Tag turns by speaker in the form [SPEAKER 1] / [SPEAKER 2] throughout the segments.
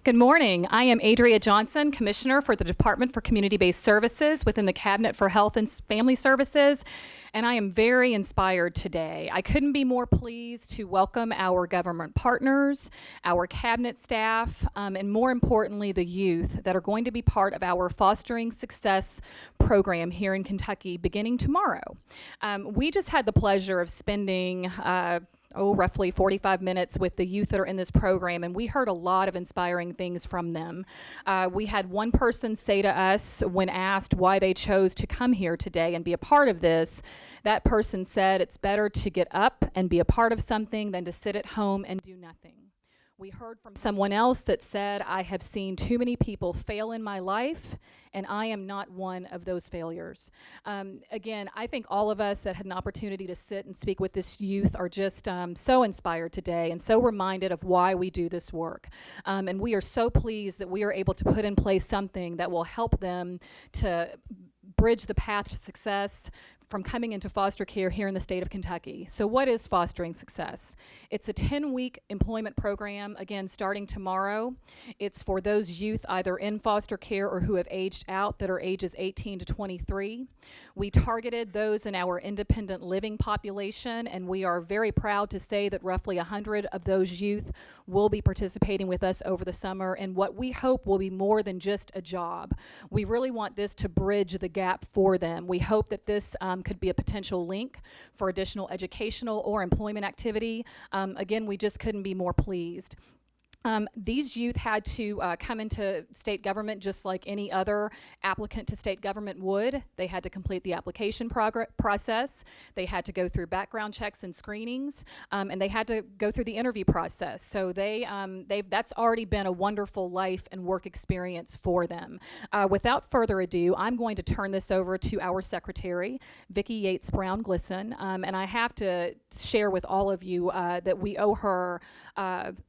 [SPEAKER 1] Good morning. I am Adria Johnson, Commissioner for the Department for Community-Based Services within the Cabinet for Health and Family Services, and I am very inspired today. I couldn't be more pleased to welcome our government partners, our cabinet staff, and more importantly, the youth that are going to be part of our Fostering Success program here in Kentucky beginning tomorrow. We just had the pleasure of spending roughly 45 minutes with the youth that are in this program, and we heard a lot of inspiring things from them. We had one person say to us when asked why they chose to come here today and be a part of this, that person said it's better to get up and be a part of something than to sit at home and do nothing. We heard from someone else that said, I have seen too many people fail in my life, and I am not one of those failures. Again, I think all of us that had an opportunity to sit and speak with this youth are just so inspired today and so reminded of why we do this work. And we are so pleased that we are able to put in place something that will help them to bridge the path to success from coming into foster care here in the state of Kentucky. So what is Fostering Success? It's a 10-week employment program, again, starting tomorrow. It's for those youth either in foster care or who have aged out that are ages 18 to 23. We targeted those in our independent living population, and we are very proud to say that roughly 100 of those youth will be participating with us over the summer in what we hope will be more than just a job. We really want this to bridge the gap for them. We hope that this could be a potential link for additional educational or employment activity. Again, we just couldn't be more pleased. These youth had to come into state government just like any other applicant to state government would. They had to complete the application process. They had to go through background checks and screenings, and they had to go through the interview process. So that's already been a wonderful life and work experience for them. Without further ado, I'm going to turn this over to our secretary, Vicki Yates Brown Glisson, and I have to share with all of you that we owe her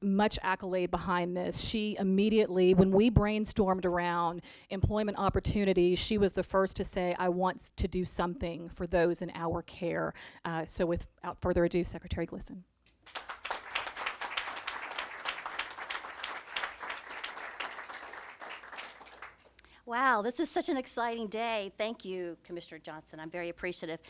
[SPEAKER 1] much accolade behind this. She immediately, when we brainstormed around employment opportunities, she was the first to say, I want to do something for those in our care. So without further ado, Secretary Glisson.
[SPEAKER 2] Wow, this is such an exciting day. Thank you, Commissioner Johnson. I'm very appreciative.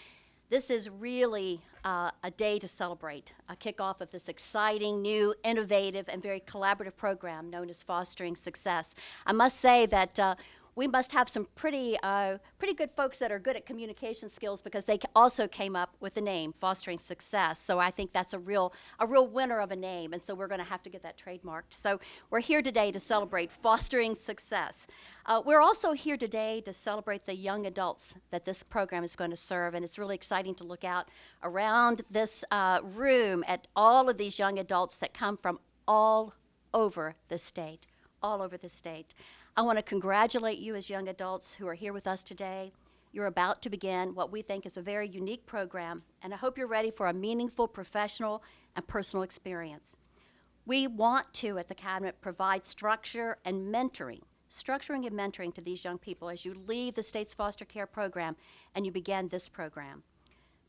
[SPEAKER 2] This is really a day to celebrate, a kickoff of this exciting, new, innovative, and very collaborative program known as Fostering Success. I must say that we must have some pretty good folks that are good at communication skills, because they also came up with the name Fostering Success. So I think that's a real winner of a name, and so we're going to have to get that trademarked. So we're here today to celebrate Fostering Success. We're also here today to celebrate the young adults that this program is going to serve, and it's really exciting to look out around this room at all of these young adults that come from all over the state, all over the state. I want to congratulate you as young adults who are here with us today. You're about to begin what we think is a very unique program, and I hope you're ready for a meaningful professional and personal experience. We want to, at the Cabinet, provide structuring and mentoring to these young people as you leave the state's foster care program and you begin this program.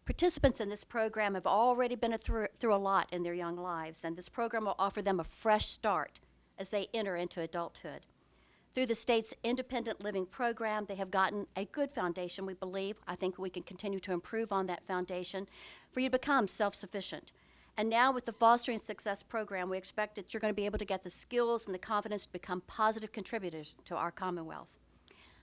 [SPEAKER 2] Participants in this program have already been through a lot in their young lives, and this program will offer them a fresh start as they enter into adulthood. Through the state's independent living program, they have gotten a good foundation, we believe. I think we can continue to improve on that foundation for you to become self-sufficient. And now with the Fostering Success program, we expect that you're going to be able to get the skills and the confidence to become positive contributors to our Commonwealth.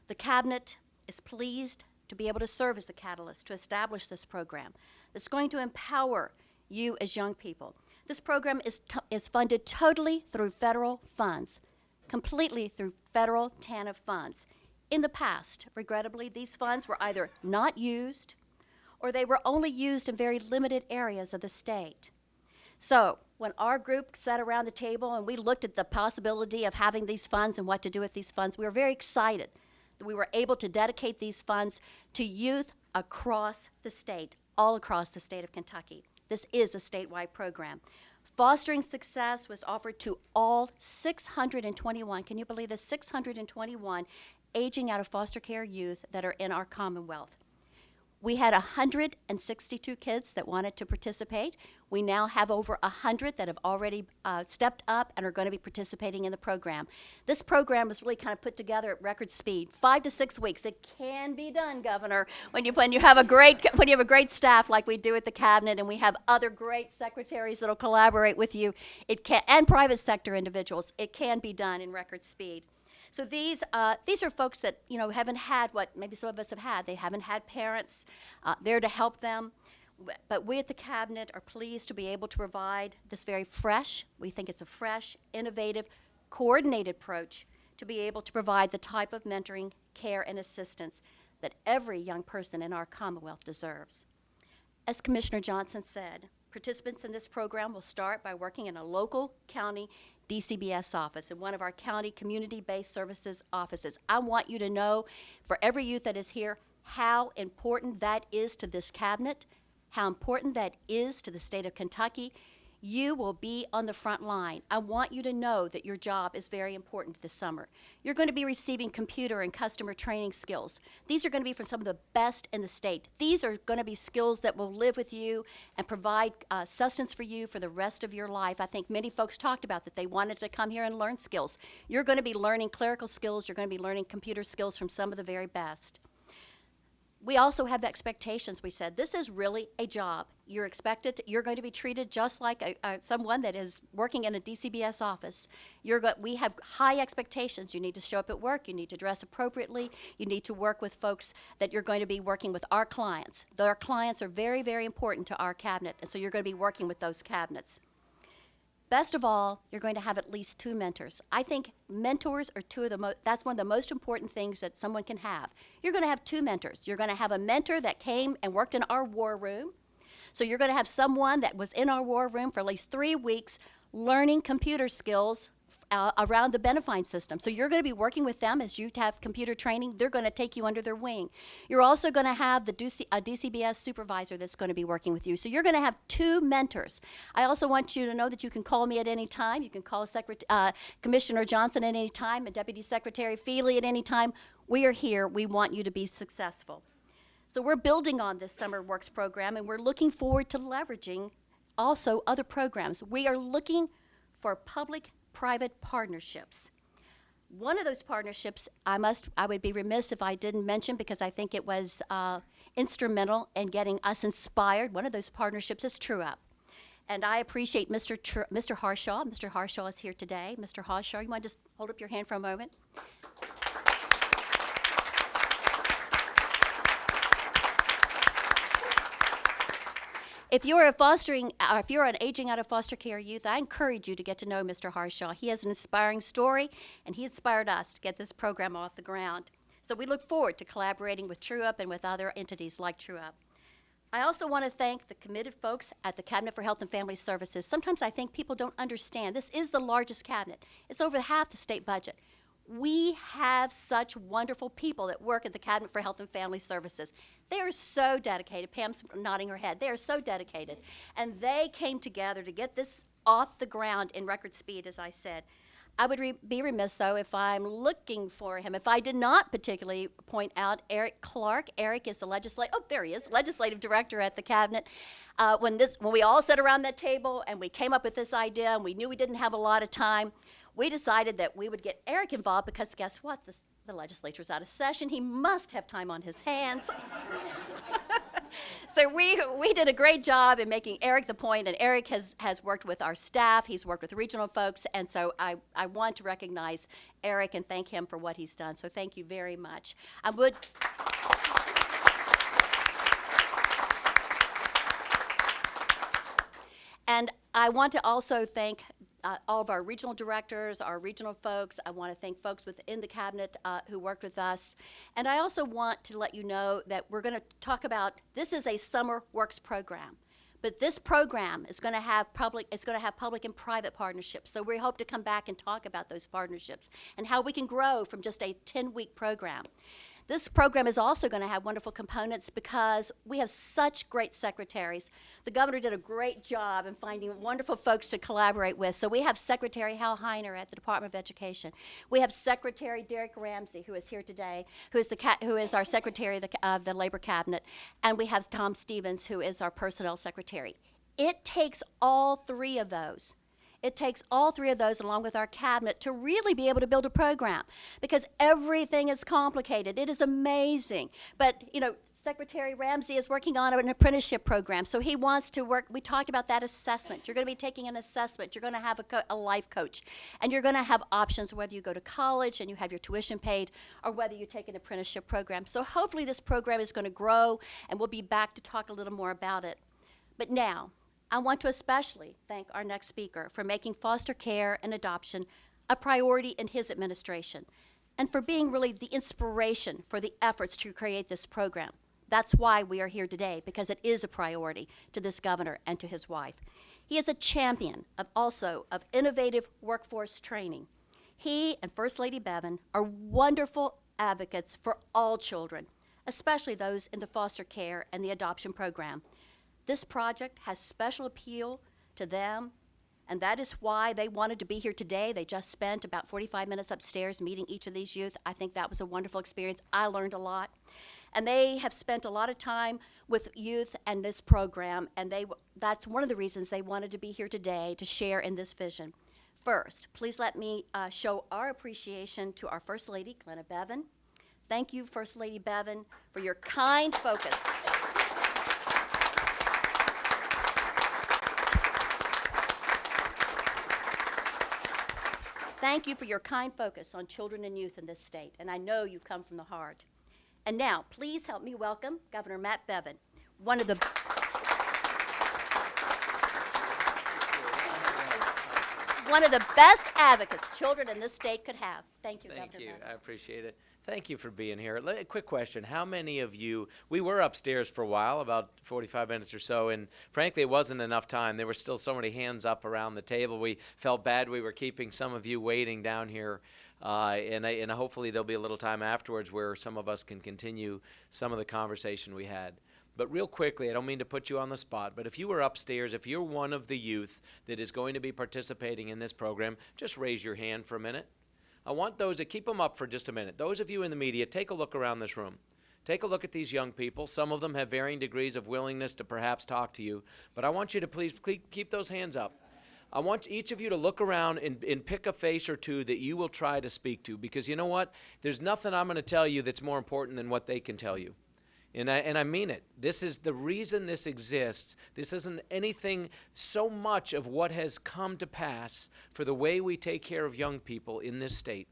[SPEAKER 2] The Cabinet is pleased to be able to serve as a catalyst to establish this program that's going to empower you as young people. This program is funded totally through federal funds, completely through federal TANF funds. In the past, regrettably, these funds were either not used or they were only used in very limited areas of the state. So when our group sat around the table and we looked at the possibility of having these funds and what to do with these funds, we were very excited that we were able to dedicate these funds to youth across the state, all across the state of Kentucky. This is a statewide program. Fostering Success was offered to all 621, can you believe this, 621 aging out of foster care youth that are in our Commonwealth. We had 162 kids that wanted to participate. We now have over 100 that have already stepped up and are going to be participating in the program. This program was really kind of put together at record speed, 5 to 6 weeks. It can be done, Governor, when you have a great staff like we do at the cabinet, and we have other great secretaries that'll collaborate with you. It can, and private sector individuals. It can be done in record speed. So these are folks that, haven't had what maybe some of us have had. They haven't had parents there to help them. But we at the cabinet are pleased to be able to provide this very fresh, we think it's a fresh, innovative, coordinated approach to be able to provide the type of mentoring, care, and assistance that every young person in our Commonwealth deserves. As Commissioner Johnson said, participants in this program will start by working in a local county DCBS office, in one of our county community-based services offices. I want you to know, for every youth that is here, how important that is to this cabinet, how important that is to the state of Kentucky. You will be on the front line. I want you to know that your job is very important this summer. You're going to be receiving computer and customer training skills. These are going to be from some of the best in the state. These are going to be skills that will live with you and provide sustenance for you for the rest of your life. I think many folks talked about that they wanted to come here and learn skills. You're going to be learning clerical skills. You're going to be learning computer skills from some of the very best. We also have expectations. We said this is really a job. You're going to be treated just like someone that is working in a DCBS office. We have high expectations. You need to show up at work. You need to dress appropriately. You need to work with folks that you're going to be working with, our clients. Our clients are very, very important to our cabinet, and so you're going to be working with those cabinets. Best of all, you're going to have at least 2 mentors. I think mentors are that's one of the most important things that someone can have. You're going to have 2 mentors. You're going to have a mentor that came and worked in our war room. So you're going to have someone that was in our war room for at least 3 weeks learning computer skills around the Benefine system. So you're going to be working with them as you have computer training. They're going to take you under their wing. You're also going to have the DCBS supervisor that's going to be working with you. So you're going to have 2 mentors. I also want you to know that you can call me at any time. You can call Commissioner Johnson at any time and Deputy Secretary Feely at any time. We are here. We want you to be successful. So we're building on this Summer Works program, and we're looking forward to leveraging also other programs. We are looking for public-private partnerships. One of those partnerships I would be remiss if I didn't mention, because I think it was instrumental in getting us inspired. One of those partnerships is True Up. And I appreciate Mr. Harshaw. Mr. Harshaw is here today. Mr. Harshaw, you want to just hold up your hand for a moment? If you're an aging out of foster care youth, I encourage you to get to know Mr. Harshaw. He has an inspiring story, and he inspired us to get this program off the ground. So we look forward to collaborating with True Up and with other entities like True Up. I also want to thank the committed folks at the Cabinet for Health and Family Services. Sometimes I think people don't understand. This is the largest cabinet. It's over half the state budget. We have such wonderful people that work at the Cabinet for Health and Family Services. They are so dedicated. Pam's nodding her head. They are so dedicated. And they came together to get this off the ground in record speed, as I said. I would be remiss, though, if I'm looking for him, if I did not particularly point out Eric Clark. Eric is the legislative director at the Cabinet. When we all sat around that table and we came up with this idea and we knew we didn't have a lot of time, we decided that we would get Eric involved because guess what? The legislature's out of session. He must have time on his hands. So we did a great job in making Eric the point, and Eric has worked with our staff. He's worked with regional folks, and so I want to recognize Eric and thank him for what he's done. So thank you very much. And I want to also thank all of our regional directors, our regional folks. I want to thank folks within the cabinet who worked with us. And I also want to let you know that we're going to talk about, this is a Summer Works program. But this program is going to have public and private partnerships. So we hope to come back and talk about those partnerships and how we can grow from just a 10-week program. This program is also going to have wonderful components because we have such great secretaries. The governor did a great job in finding wonderful folks to collaborate with. So we have Secretary Hal Heiner at the Department of Education. We have Secretary Derek Ramsey, who is here today, who is our Secretary of the Labor Cabinet, and we have Tom Stevens, who is our Personnel Secretary. It takes all three of those. It takes all three of those along with our cabinet to really be able to build a program because everything is complicated. It is amazing. But, Secretary Ramsey is working on an apprenticeship program, so he wants to work. We talked about that assessment. You're going to be taking an assessment. You're going to have a life coach, and you're going to have options whether you go to college and you have your tuition paid or whether you take an apprenticeship program. So hopefully this program is going to grow, and we'll be back to talk a little more about it. But now, I want to especially thank our next speaker for making foster care and adoption a priority in his administration and for being really the inspiration for the efforts to create this program. That's why we are here today, because it is a priority to this governor and to his wife. He is a champion of innovative workforce training. He and First Lady Bevan are wonderful advocates for all children, especially those in the foster care and the adoption program. This project has special appeal to them, and that is why they wanted to be here today. They just spent about 45 minutes upstairs meeting each of these youth. I think that was a wonderful experience. I learned a lot. And they have spent a lot of time with youth and this program, and that's one of the reasons they wanted to be here today to share in this vision. First, please let me show our appreciation to our First Lady, Glenda Bevan. Thank you, First Lady Bevan, for your kind focus. Thank you for your kind focus on children and youth in this state, and I know you come from the heart. And now, please help me welcome Governor Matt Bevin, one of the best advocates children in this state could have. Thank you, Governor
[SPEAKER 3] Thank you.
[SPEAKER 2] Bevin.
[SPEAKER 3] I appreciate it. Thank you for being here. A quick question. How many of you, we were upstairs for a while, about 45 minutes or so, and frankly, it wasn't enough time. There were still so many hands up around the table. We felt bad we were keeping some of you waiting down here, and hopefully there'll be a little time afterwards where some of us can continue some of the conversation we had. But real quickly, I don't mean to put you on the spot, but if you were upstairs, if you're one of the youth that is going to be participating in this program, just raise your hand for a minute. I want those, keep them up for just a minute. Those of you in the media, take a look around this room. Take a look at these young people. Some of them have varying degrees of willingness to perhaps talk to you, but I want you to please keep those hands up. I want each of you to look around and pick a face or two that you will try to speak to, because you know what? There's nothing I'm going to tell you that's more important than what they can tell you. And I mean it. This is the reason this exists. This isn't anything so much of what has come to pass for the way we take care of young people in this state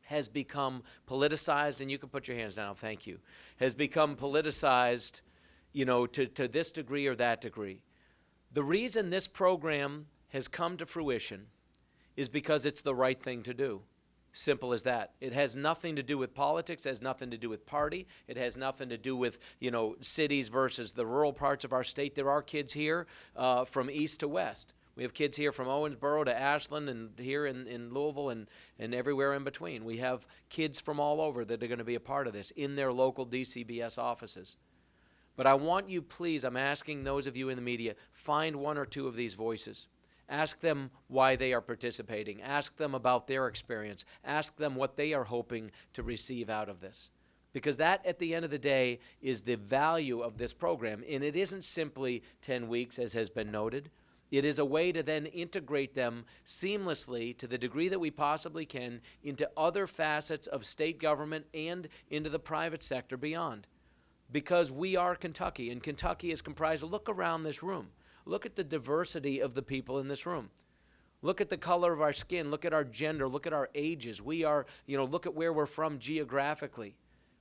[SPEAKER 3] has become politicized, and you can put your hands down, thank you, has become politicized, to this degree or that degree. The reason this program has come to fruition is because it's the right thing to do. Simple as that. It has nothing to do with politics. It has nothing to do with party. It has nothing to do with, cities versus the rural parts of our state. There are kids here from east to west. We have kids here from Owensboro to Ashland and here in Louisville and everywhere in between. We have kids from all over that are going to be a part of this in their local DCBS offices. But I want you, please, I'm asking those of you in the media, find one or two of these voices. Ask them why they are participating. Ask them about their experience. Ask them what they are hoping to receive out of this. Because that, at the end of the day, is the value of this program. And it isn't simply 10 weeks, as has been noted. It is a way to then integrate them seamlessly, to the degree that we possibly can, into other facets of state government and into the private sector beyond. Because we are Kentucky, and Kentucky is comprised of, look around this room. Look at the diversity of the people in this room. Look at the color of our skin. Look at our gender. Look at our ages. We are, look at where we're from geographically.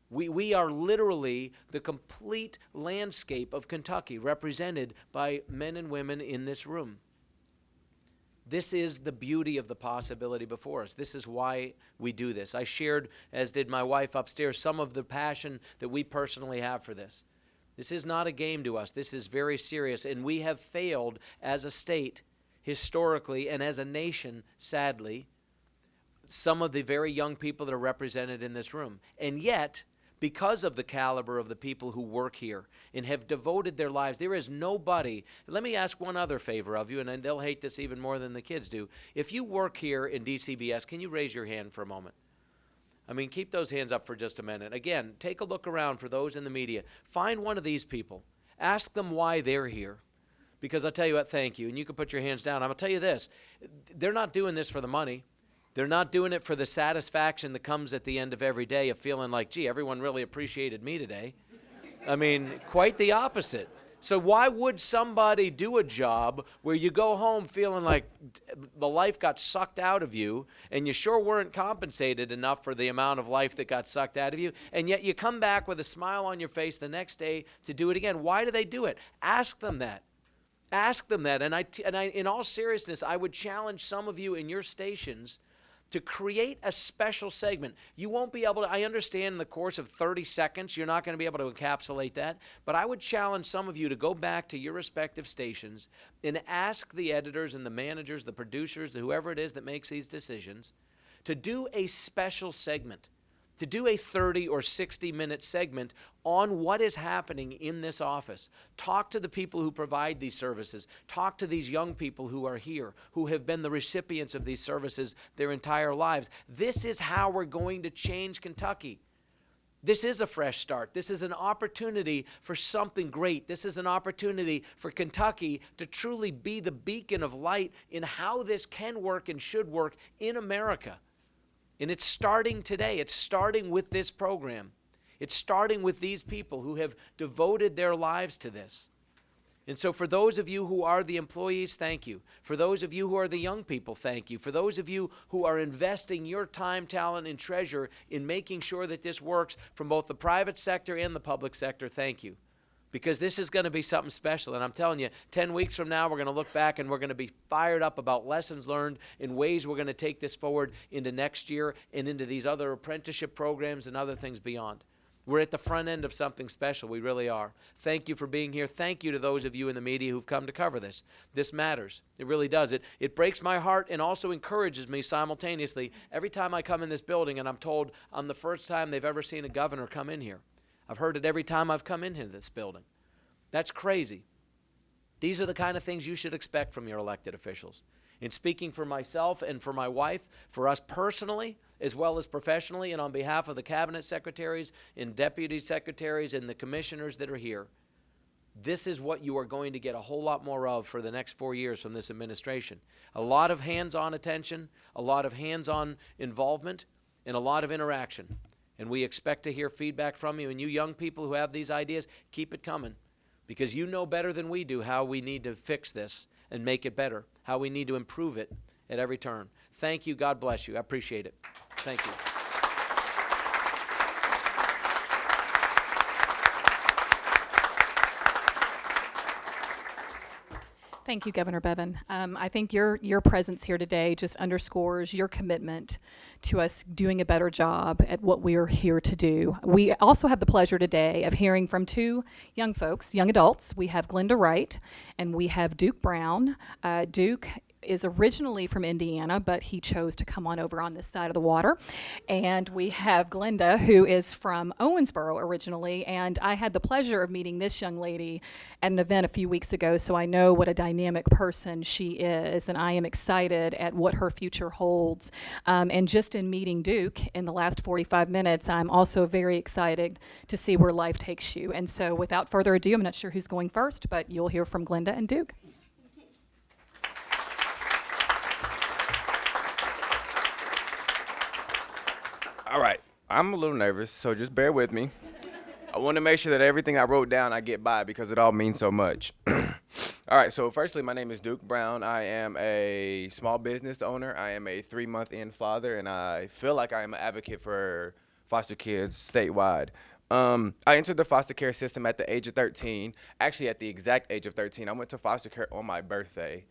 [SPEAKER 3] We are literally the complete landscape of Kentucky, represented by men and women in this room. This is the beauty of the possibility before us. This is why we do this. I shared, as did my wife upstairs, some of the passion that we personally have for this. This is not a game to us. This is very serious, and we have failed as a state historically and as a nation, sadly, some of the very young people that are represented in this room. And yet, because of the caliber of the people who work here and have devoted their lives. There is nobody. Let me ask one other favor of you, and they'll hate this even more than the kids do. If you work here in DCBS, can you raise your hand for a moment? I mean, keep those hands up for just a minute. Again, take a look around for those in the media. Find one of these people. Ask them why they're here. Because I'll tell you what, thank you. And you can put your hands down. I'm going to tell you this. They're not doing this for the money. They're not doing it for the satisfaction that comes at the end of every day of feeling like, gee, everyone really appreciated me today. I mean, quite the opposite. So why would somebody do a job where you go home feeling like the life got sucked out of you and you sure weren't compensated enough for the amount of life that got sucked out of you, and yet you come back with a smile on your face the next day to do it again? Why do they do it? Ask them that. Ask them that. And I, in all seriousness, I would challenge some of you in your stations to create a special segment. You won't be able to, I understand in the course of 30 seconds, you're not going to be able to encapsulate that, but I would challenge some of you to go back to your respective stations and ask the editors and the managers, the producers, whoever it is that makes these decisions, to do a special segment, to do a 30 or 60-minute segment on what is happening in this office. Talk to the people who provide these services. Talk to these young people who are here, who have been the recipients of these services their entire lives. This is how we're going to change Kentucky. This is a fresh start. This is an opportunity for something great. This is an opportunity for Kentucky to truly be the beacon of light in how this can work and should work in America. And it's starting today. It's starting with this program. It's starting with these people who have devoted their lives to this. And so for those of you who are the employees, thank you. For those of you who are the young people, thank you. For those of you who are investing your time, talent, and treasure in making sure that this works from both the private sector and the public sector, thank you. Because this is going to be something special. And I'm telling you, 10 weeks from now, we're going to look back and we're going to be fired up about lessons learned and ways we're going to take this forward into next year and into these other apprenticeship programs and other things beyond. We're at the front end of something special. We really are. Thank you for being here. Thank you to those of you in the media who've come to cover this. This matters. It really does. It breaks my heart and also encourages me simultaneously every time I come in this building and I'm told I'm the first time they've ever seen a governor come in here. I've heard it every time I've come into this building. That's crazy. These are the kind of things you should expect from your elected officials. In speaking for myself and for my wife, for us personally, as well as professionally, and on behalf of the cabinet secretaries and deputy secretaries and the commissioners that are here, this is what you are going to get a whole lot more of for the next 4 years from this administration. A lot of hands-on attention, a lot of hands-on involvement, and a lot of interaction. And we expect to hear feedback from you. And you young people who have these ideas, keep it coming. Because you know better than we do how we need to fix this and make it better, how we need to improve it at every turn. Thank you. God bless you. I appreciate it. Thank you.
[SPEAKER 1] Thank you, Governor Bevin. I think your presence here today just underscores your commitment to us doing a better job at what we are here to do. We also have the pleasure today of hearing from two young folks, young adults. We have Glenda Wright and we have Duke Brown. Duke is originally from Indiana, but he chose to come on over on this side of the water. And we have Glenda, who is from Owensboro originally, and I had the pleasure of meeting this young lady at an event a few weeks ago, so I know what a dynamic person she is, and I am excited at what her future holds. And just in meeting Duke in the last 45 minutes, I'm also very excited to see where life takes you. And so without further ado, I'm not sure who's going first, but you'll hear from Glenda and Duke.
[SPEAKER 4] All right, I'm a little nervous, so just bear with me. I want to make sure that everything I wrote down I get by because it all means so much. All right, so firstly, my name is Duke Brown. I am a small business owner. I am a 3-month-in father, and I feel like I am an advocate for foster kids statewide. I entered the foster care system at the age of 13. Actually, at the exact age of 13, I went to foster care on my birthday.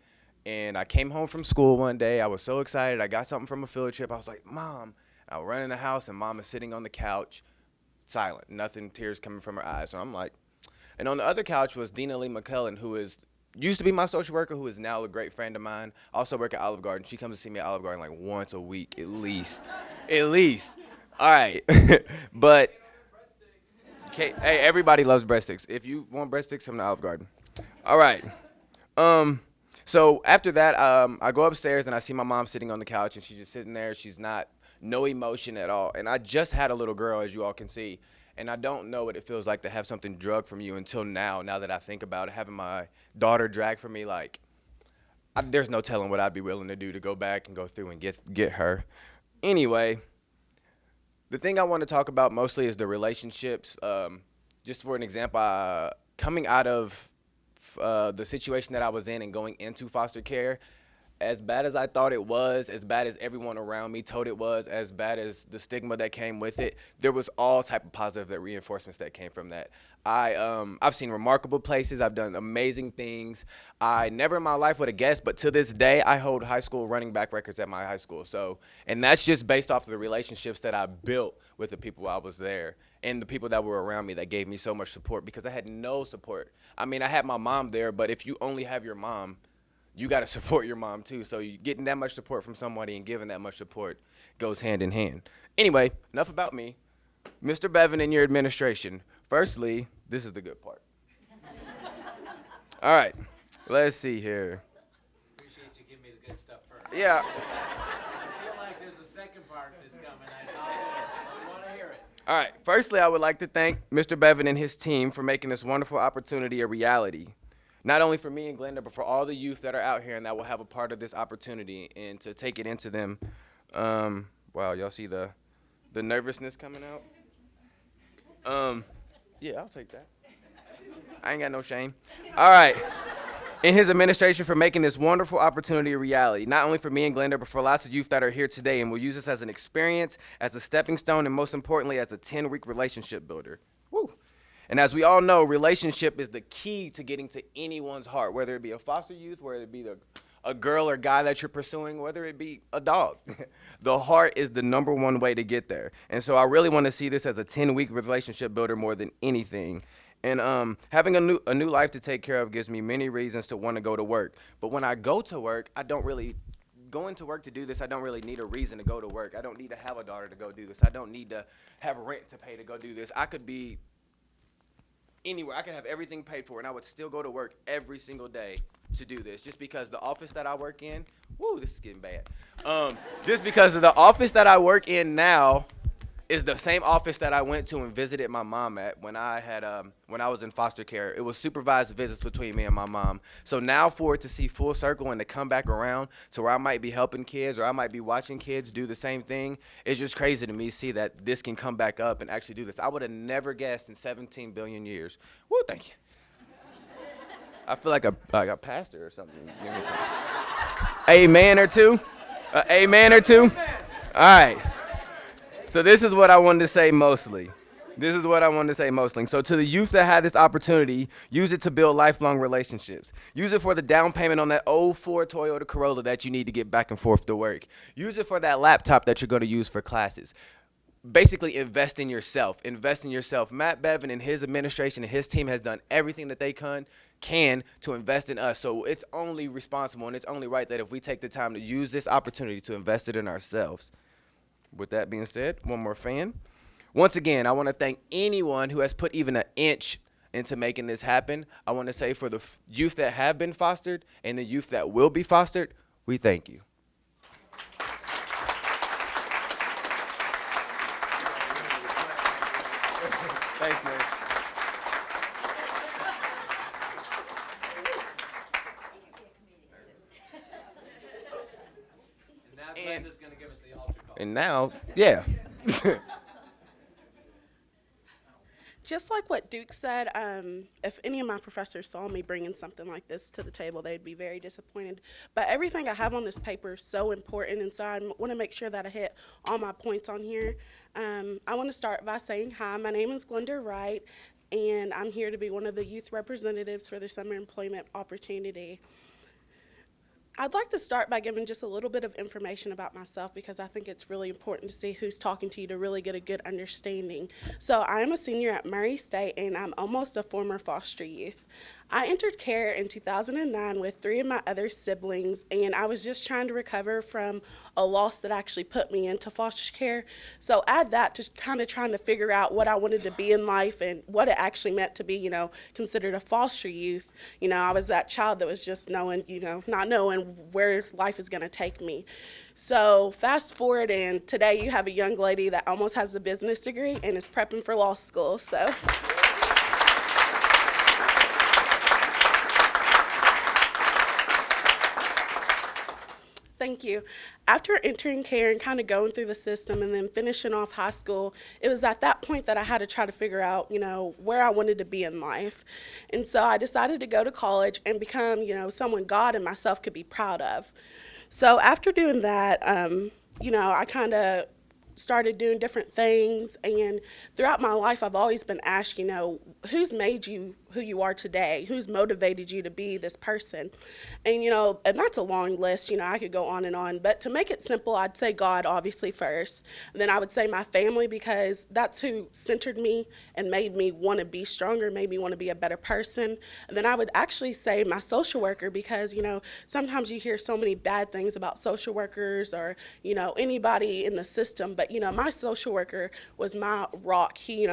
[SPEAKER 4] And I came home from school one day. I was so excited. I got something from a field trip. I was like, Mom. I run in the house, and Mom is sitting on the couch, silent, nothing, tears coming from her eyes. So I'm like, and on the other couch was Dina Lee McClellan, who used to be my social worker, who is now a great friend of mine. I also work at Olive Garden. She comes to see me at Olive Garden like once a week, at least. At least. All right. But Hey, everybody loves breadsticks. If you want breadsticks, come to Olive Garden. All right. So after that, I go upstairs and I see my mom sitting on the couch, and she's just sitting there. She's not, no emotion at all. And I just had a little girl, as you all can see, and I don't know what it feels like to have something drugged from you until now. Now that I think about it, having my daughter dragged from me, like, there's no telling what I'd be willing to do to go back and go through and get her. Anyway, the thing I want to talk about mostly is the relationships. Just for an example, coming out of the situation that I was in and going into foster care, as bad as I thought it was, as bad as everyone around me told it was, as bad as the stigma that came with it, there was all type of positive reinforcements that came from that. I've seen remarkable places. I've done amazing things. I never in my life would have guessed, but to this day, I hold high school running back records at my high school. So, and that's just based off of the relationships that I built with the people I was there and the people that were around me that gave me so much support, because I had no support. I mean, I had my mom there, but if you only have your mom, you got to support your mom too. So you getting that much support from somebody and giving that much support goes hand in hand. Anyway, enough about me. Mr. Bevan and your administration. Firstly, this is the good part. All right, let's see here.
[SPEAKER 3] Appreciate you giving me the good stuff first.
[SPEAKER 4] Yeah.
[SPEAKER 3] I feel like there's a second part that's coming. I want to hear it.
[SPEAKER 4] All right, firstly, I would like to thank Mr. Bevan and his team for making this wonderful opportunity a reality. Not only for me and Glenda, but for all the youth that are out here and that will have a part of this opportunity and to take it into them. Wow, y'all see the nervousness coming out? Yeah, I'll take that. I ain't got no shame. All right. In his administration for making this wonderful opportunity a reality, not only for me and Glenda, but for lots of youth that are here today, and we'll use this as an experience, as a stepping stone, and most importantly, as a 10-week relationship builder. Woo. And as we all know, relationship is the key to getting to anyone's heart, whether it be a foster youth, whether it be a girl or guy that you're pursuing, whether it be a dog. The heart is the number one way to get there. And so I really want to see this as a 10-week relationship builder more than anything. And having a new life to take care of gives me many reasons to want to go to work. But when I go to work, going to work to do this, I don't really need a reason to go to work. I don't need to have a daughter to go do this. I don't need to have rent to pay to go do this. I could be anywhere. I could have everything paid for, and I would still go to work every single day to do this, just because the office that I work in, this is getting bad. Just because of the office that I work in now is the same office that I went to and visited my mom at when I was in foster care. It was supervised visits between me and my mom. So now for it to see full circle and to come back around to where I might be helping kids or I might be watching kids do the same thing, it's just crazy to me to see that this can come back up and actually do this. I would have never guessed in 17 billion years. Woo, thank you. I feel like a pastor or something. Amen or two? Amen or two? All right. So this is what I wanted to say mostly. So to the youth that had this opportunity, use it to build lifelong relationships. Use it for the down payment on that old Ford Toyota Corolla that you need to get back and forth to work. Use it for that laptop that you're going to use for classes. Basically, invest in yourself. Invest in yourself. Matt Bevan and his administration and his team has done everything that they can to invest in us. So it's only responsible and it's only right that if we take the time to use this opportunity to invest it in ourselves. With that being said, one more fan. Once again, I want to thank anyone who has put even an inch into making this happen. I want to say for the youth that have been fostered and the youth that will be fostered, we thank you. Thanks, man.
[SPEAKER 3] And now Glenda's going to give us the altar call.
[SPEAKER 4] And now, yeah.
[SPEAKER 5] Just like what Duke said, if any of my professors saw me bringing something like this to the table, they'd be very disappointed. But everything I have on this paper is so important, and so I want to make sure that I hit all my points on here. I want to start by saying, hi, my name is Glenda Wright, and I'm here to be one of the youth representatives for the summer employment opportunity. I'd like to start by giving just a little bit of information about myself because I think it's really important to see who's talking to you to really get a good understanding. So I am a senior at Murray State, and I'm almost a former foster youth. I entered care in 2009 with 3 of my other siblings, and I was just trying to recover from a loss that actually put me into foster care. So add that to kind of trying to figure out what I wanted to be in life and what it actually meant to be, considered a foster youth. I was that child that was just knowing, not knowing where life is going to take me. So fast forward, and today you have a young lady that almost has a business degree and is prepping for law school. So. Thank you. After entering care and kind of going through the system and then finishing off high school, it was at that point that I had to try to figure out, where I wanted to be in life. And so I decided to go to college and become, someone God and myself could be proud of. So after doing that, I kind of started doing different things, and throughout my life I've always been asked, who's made you who you are today? Who's motivated you to be this person? And and that's a long list, I could go on and on, but to make it simple, I'd say God obviously first. And then I would say my family, because that's who centered me and made me want to be stronger, made me want to be a better person. And then I would actually say my social worker, because sometimes you hear so many bad things about social workers or anybody in the system, but my social worker was my rock. He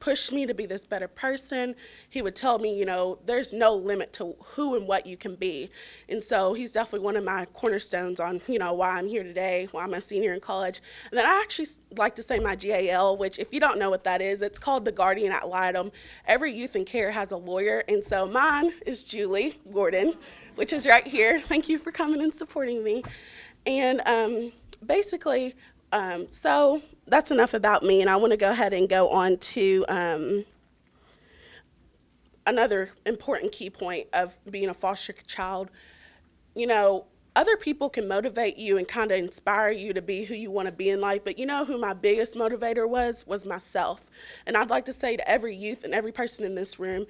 [SPEAKER 5] pushed me to be this better person. He would tell me, there's no limit to who and what you can be. And so he's definitely one of my cornerstones on, why I'm here today, why I'm a senior in college. And then I actually like to say my GAL, which if you don't know what that is, it's called the Guardian ad litem. Every youth in care has a lawyer. And so mine is Julie Gordon, which is right here. Thank you for coming and supporting me. And basically, so that's enough about me, and I want to go ahead and go on to another important key point of being a foster child. Other people can motivate you and kind of inspire you to be who you want to be in life, but who my biggest motivator was myself. And I'd like to say to every youth and every person in this room,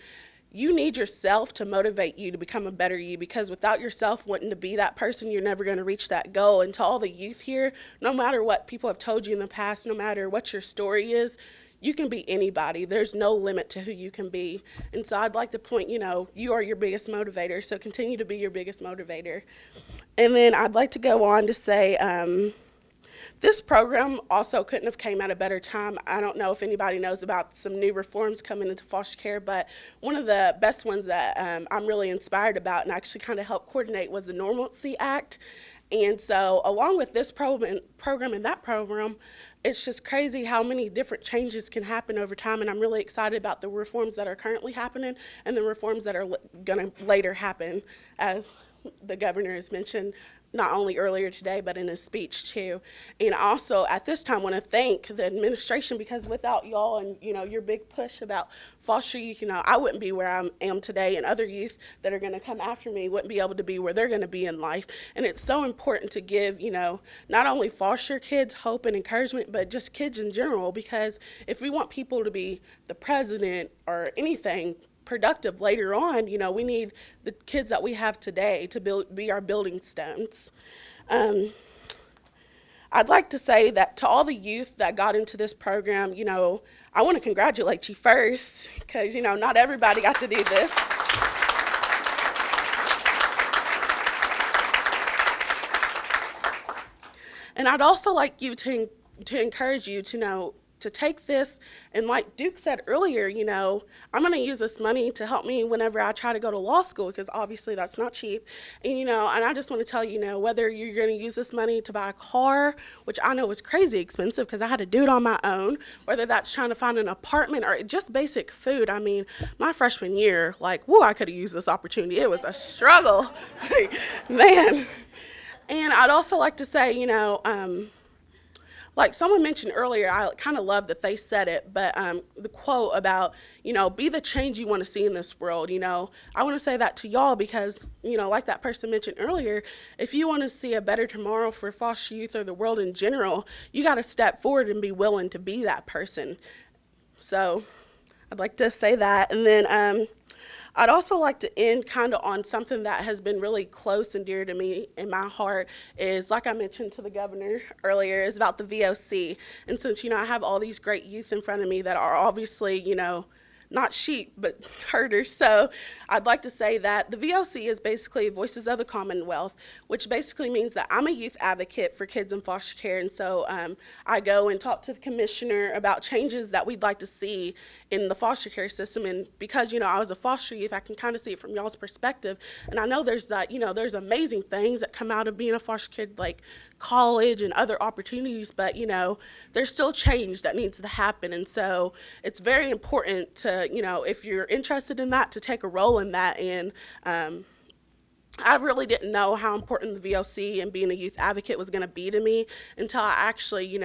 [SPEAKER 5] you need yourself to motivate you to become a better you, because without yourself wanting to be that person, you're never going to reach that goal. And to all the youth here, no matter what people have told you in the past, no matter what your story is, you can be anybody. There's no limit to who you can be. And so I'd like to point, you are your biggest motivator, so continue to be your biggest motivator. And then I'd like to go on to say, this program also couldn't have came at a better time. I don't know if anybody knows about some new reforms coming into foster care, but one of the best ones that I'm really inspired about and actually kind of helped coordinate was the Normalcy Act. And so along with this program and that program, it's just crazy how many different changes can happen over time, and I'm really excited about the reforms that are currently happening and the reforms that are going to later happen, as the governor has mentioned, not only earlier today, but in his speech too. And also at this time want to thank the administration, because without y'all and your big push about foster youth, I wouldn't be where I am today, and other youth that are going to come after me wouldn't be able to be where they're going to be in life. And it's so important to give, not only foster kids hope and encouragement, but just kids in general, because if we want people to be the president or anything productive later on, we need the kids that we have today to be our building stones. I'd like to say that to all the youth that got into this program, I want to congratulate you first, because not everybody got to do this. And I'd also like you to encourage you to take this, and like Duke said earlier, I'm going to use this money to help me whenever I try to go to law school, because obviously that's not cheap. And and I just want to tell you, whether you're going to use this money to buy a car, which I know is crazy expensive because I had to do it on my own, whether that's trying to find an apartment or just basic food. I mean, my freshman year, I could have used this opportunity. It was a struggle, man. And I'd also like to say, like someone mentioned earlier, I kind of love that they said it, but the quote about, be the change you want to see in this world, I want to say that to y'all because, like that person mentioned earlier, if you want to see a better tomorrow for foster youth or the world in general, you got to step forward and be willing to be that person. So I'd like to say that. And then I'd also like to end kind of on something that has been really close and dear to me in my heart is, like I mentioned to the governor earlier, is about the VOC. And since, I have all these great youth in front of me that are obviously, not sheep, but herders. So I'd like to say that the VOC is basically Voices of the Commonwealth, which basically means that I'm a youth advocate for kids in foster care. And so I go and talk to the commissioner about changes that we'd like to see in the foster care system. And because, I was a foster youth, I can kind of see it from y'all's perspective. And I know there's there's amazing things that come out of being a foster kid, like college and other opportunities, but there's still change that needs to happen. And so it's very important to, if you're interested in that, to take a role in that. And I really didn't know how important the VOC and being a youth advocate was going to be to me until I actually,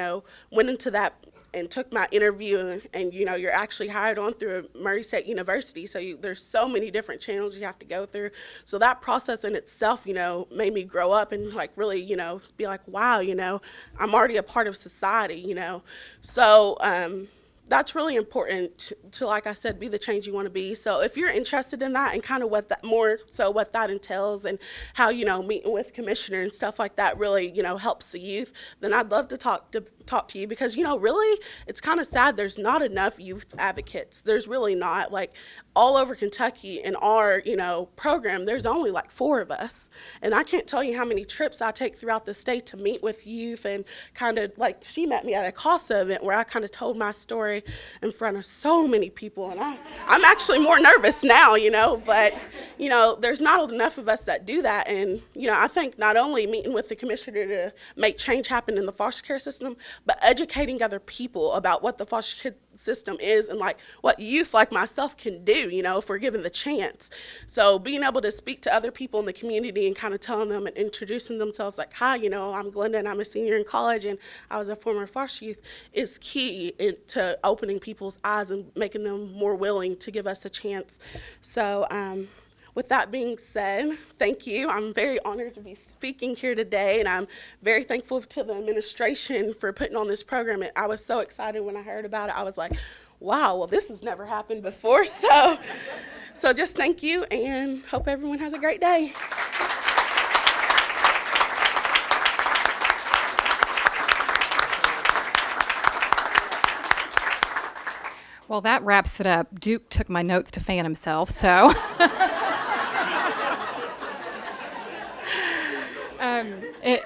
[SPEAKER 5] went into that and took my interview. And you're actually hired on through Murray State University, so there's so many different channels you have to go through. So that process in itself, made me grow up and really, be like, wow, I'm already a part of society, So that's really important to, like I said, be the change you want to be. So if you're interested in that and kind of what that entails and how, meeting with commissioner and stuff like that really, helps the youth, then I'd love to talk to you, because, really, it's kind of sad there's not enough youth advocates. There's really not. Like, all over Kentucky in our, program, there's only like 4 of us. And I can't tell you how many trips I take throughout the state to meet with youth, and kind of like she met me at a CASA event where I kind of told my story in front of so many people. And I'm actually more nervous now, but, there's not enough of us that do that. And, I think not only meeting with the commissioner to make change happen in the foster care system, but educating other people about what the foster care system is and like what youth like myself can do, if we're given the chance. So being able to speak to other people in the community and kind of telling them and introducing themselves like, hi, I'm Glenda and I'm a senior in college and I was a former foster youth, is key to opening people's eyes and making them more willing to give us a chance. So with that being said, thank you. I'm very honored to be speaking here today, and I'm very thankful to the administration for putting on this program. I was so excited when I heard about it. I was like, wow, well, this has never happened before. So just thank you, and hope everyone has a great day.
[SPEAKER 1] Well, that wraps it up. Duke took my notes to fan himself, so.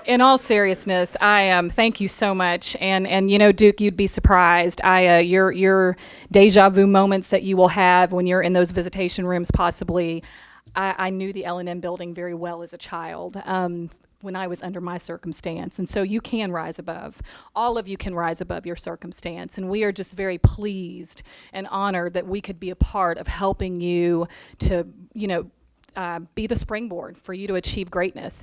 [SPEAKER 1] In all seriousness, I thank you so much, and Duke, you'd be surprised. Your deja vu moments that you will have when you're in those visitation rooms, possibly. I knew the L&M building very well as a child. When I was under my circumstance. And so you can rise above. All of you can rise above your circumstance. And we are just very pleased and honored that we could be a part of helping you to, be the springboard for you to achieve greatness.